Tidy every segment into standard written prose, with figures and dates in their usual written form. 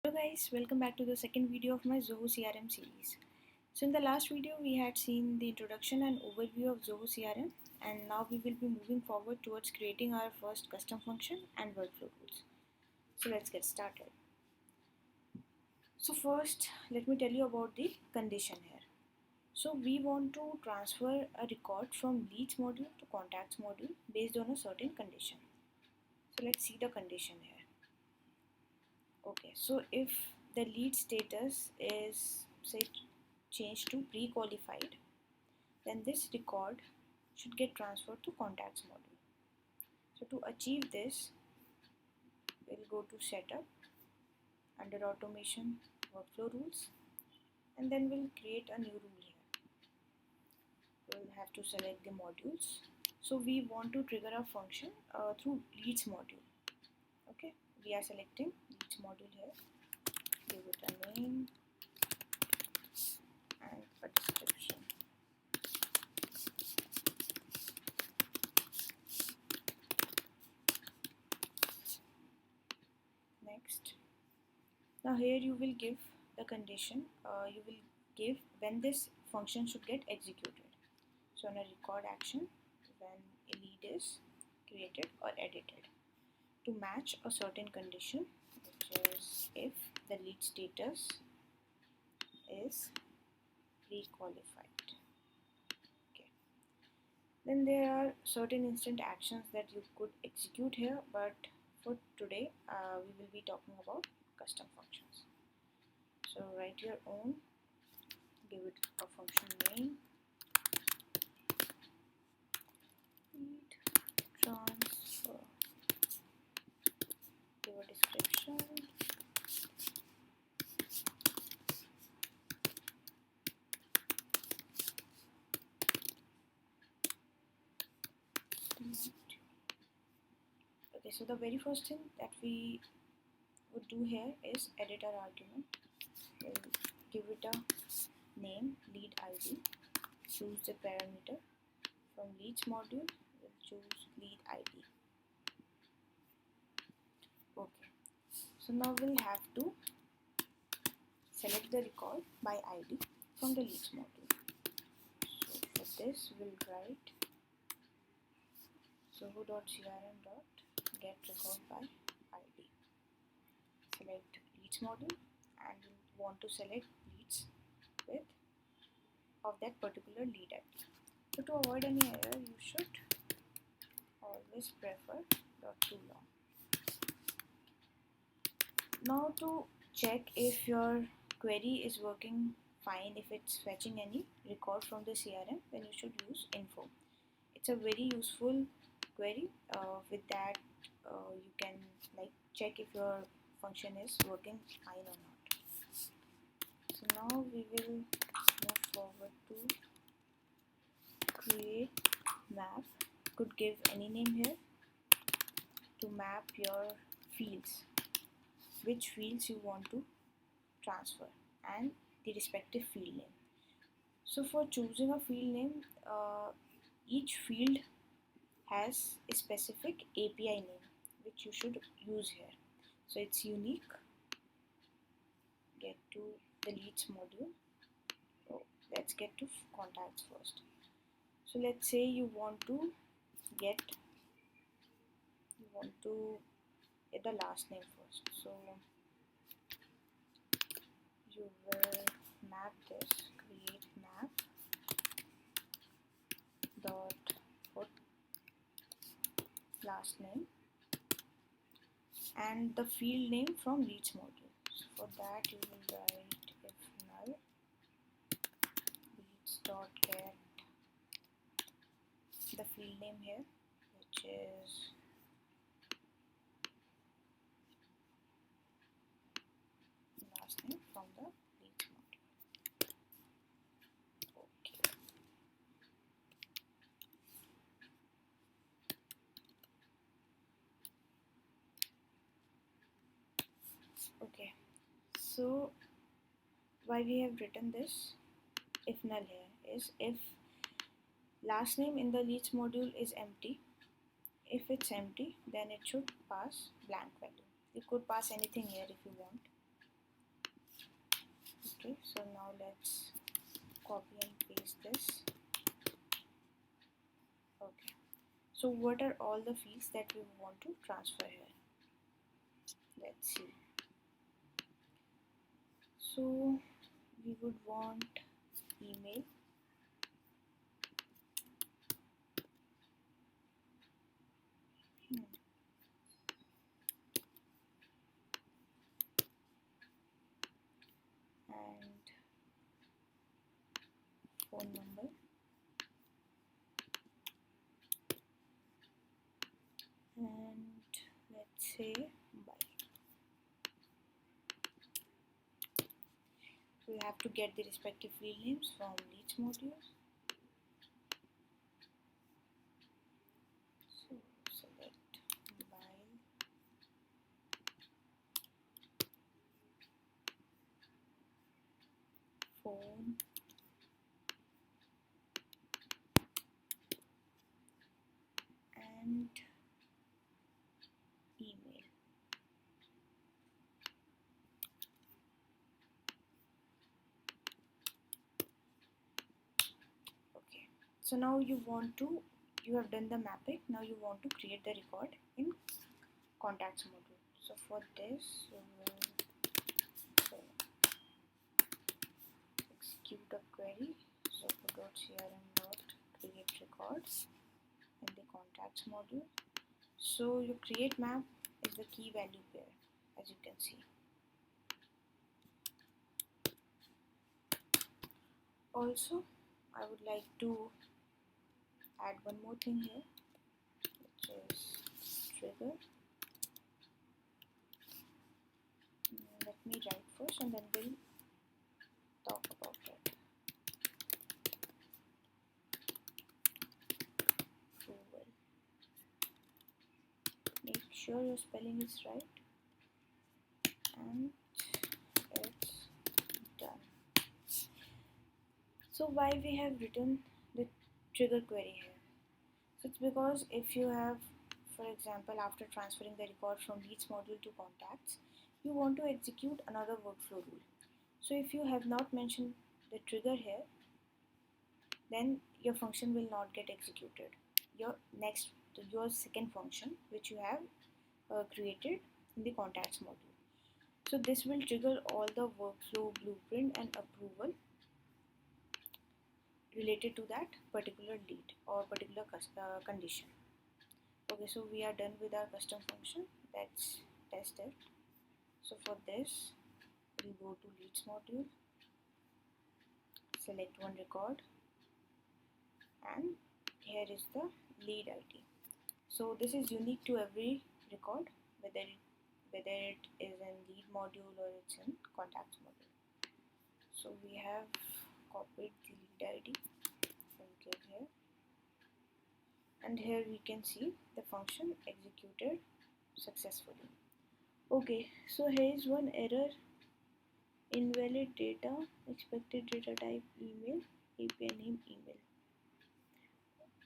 Hello guys, welcome back to the second video of my Zoho CRM series. So in the last video we had seen the introduction and overview of Zoho CRM, and now we will be moving forward towards creating our first custom function and workflow rules. So let's get started. So first let me tell you about the condition here. So we want to transfer a record from leads module to contacts module based on a certain condition. So let's see the condition here. Okay, so if the lead status is say changed to pre-qualified, then this record should get transferred to contacts module. So to achieve this, we'll go to setup, under automation, workflow rules, and then we'll create a new rule here. We'll have to select the modules. So we want to trigger a function through leads module. Okay, we are selecting leads module here. Give it a name and a description. Next, now here you will give the condition, you will give when this function should get executed. So on a record action, when a lead is created or edited, to match a certain condition, which is if the lead status is pre-qualified. Okay. Then there are certain instant actions that you could execute here, but for today we will be talking about custom functions. So write your own, give it a function name, lead transfer, give a description, okay. So the very first thing that we would do here is edit our argument. We'll give it a name, lead ID, choose the parameter. From leads module, we'll choose lead ID. Okay, so now we'll have to select the record by ID from the leads module. So for this, we'll write zoho.crm.getRecord by ID. Select leads module, and we'll want to select leads with of that particular lead ID. So to avoid any error, you should always prefer not too long. Now to check if your query is working fine, if it's fetching any record from the CRM, then you should use info. It's a very useful query. With that you can check if your function is working fine or not. So now we will move forward to create map. Could give any name here to map your fields, which fields you want to transfer, and the respective field name. So for choosing a field name, each field has a specific API name which you should use here. So it's unique. Get to the leads module. So let's get to contacts first. So let's say you want to get the last name first. So you will map this, create map dot put last name and the field name from leads module. So for that you will write if null leads dot get the field name here, which is last name from the leads module. Okay. Okay, so why we have written this if null here is if last name in the leads module is empty. If it's empty, then it should pass blank value. You could pass anything here if you want. Okay, so now let's copy and paste this. Okay, so what are all the fields that we want to transfer here? Let's see. So we would want email, and phone number, and let's say bye. We'll have to get the respective field names from each module. So select mobile, phone, and email. Okay, so now you have done the mapping. Now you want to create the record in contacts module. So for this you will execute a query zoho.crm.create records in the contacts module. So your create map is the key value pair, as you can see. Also, I would like to add one more thing here, which is trigger. Let me write first and then we'll talk about it. Approval. Make sure your spelling is right, and it's done. So why we have written the trigger query here? So it's because if you have, for example, after transferring the record from leads module to contacts, you want to execute another workflow rule. So if you have not mentioned the trigger here, then your function will not get executed. Your second function which you have created in the contacts module. So this will trigger all the workflow blueprint and approval related to that particular lead or particular condition. Okay, so we are done with our custom function. Let's test it. So for this, we'll go to leads module, select one record, and here is the lead ID. So this is unique to every record, whether it is in lead module or it's in contacts module. So we have copied the lead ID and give here, and here we can see the function executed successfully. Okay, so here is one error: invalid data, expected data type email, API name email.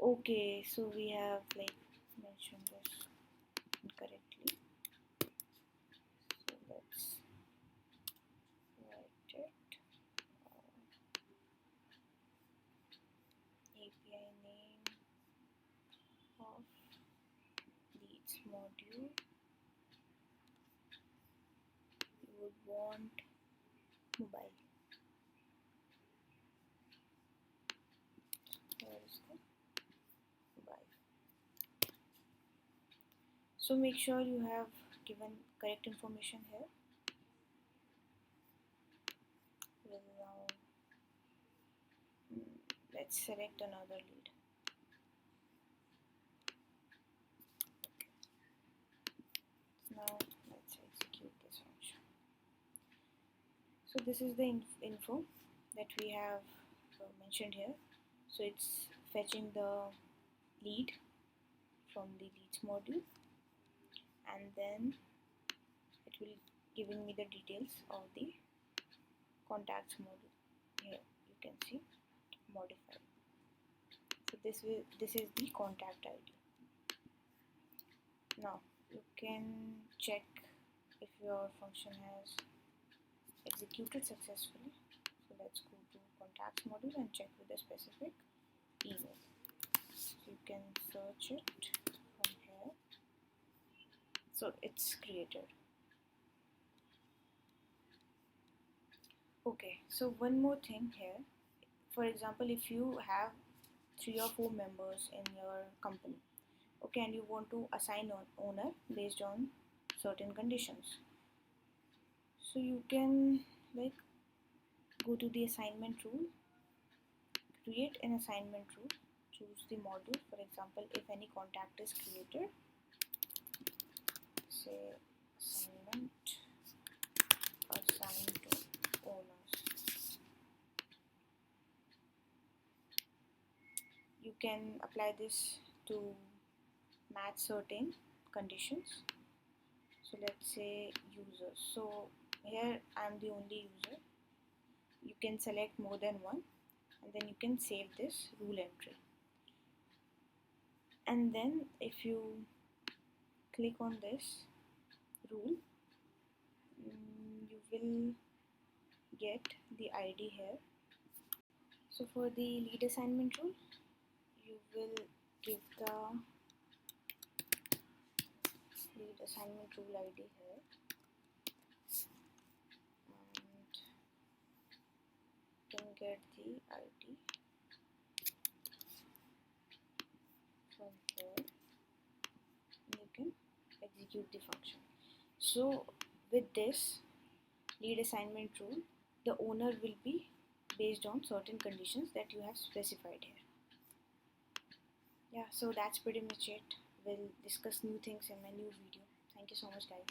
Okay, so we have mentioned this incorrectly. So let's write it. API name of leads module. You would want mobile. Where is the mobile? So make sure you have given correct information here. We'll now let's select another lead. Now let's execute this function. So this is the info that we have mentioned here. So it's fetching the lead from the leads module, and then it will giving me the details of the contacts module. Here you can see modified. So this is the contact ID. Now you can check if your function has executed successfully. So let's go to contacts module and check with the specific email. So you can search it from here. So it's created. Okay, so one more thing here. For example, if you have 3 or 4 members in your company, okay, and you want to assign an owner based on certain conditions, so you can like go to the assignment rule, create an assignment rule, choose the module. For example, if any contact is created, say assignment assigned to owners, you can apply this to match certain conditions. So let's say users. So here I'm the only user. You can select more than one, and then you can save this rule entry. And then if you click on this rule, you will get the ID here. So for the lead assignment rule, you will give the lead assignment rule ID here, and you can get the ID from here, and you can execute the function. So with this lead assignment rule, the owner will be based on certain conditions that you have specified here. Yeah, so that's pretty much it. We'll discuss new things in my new video. Thank you so much, guys.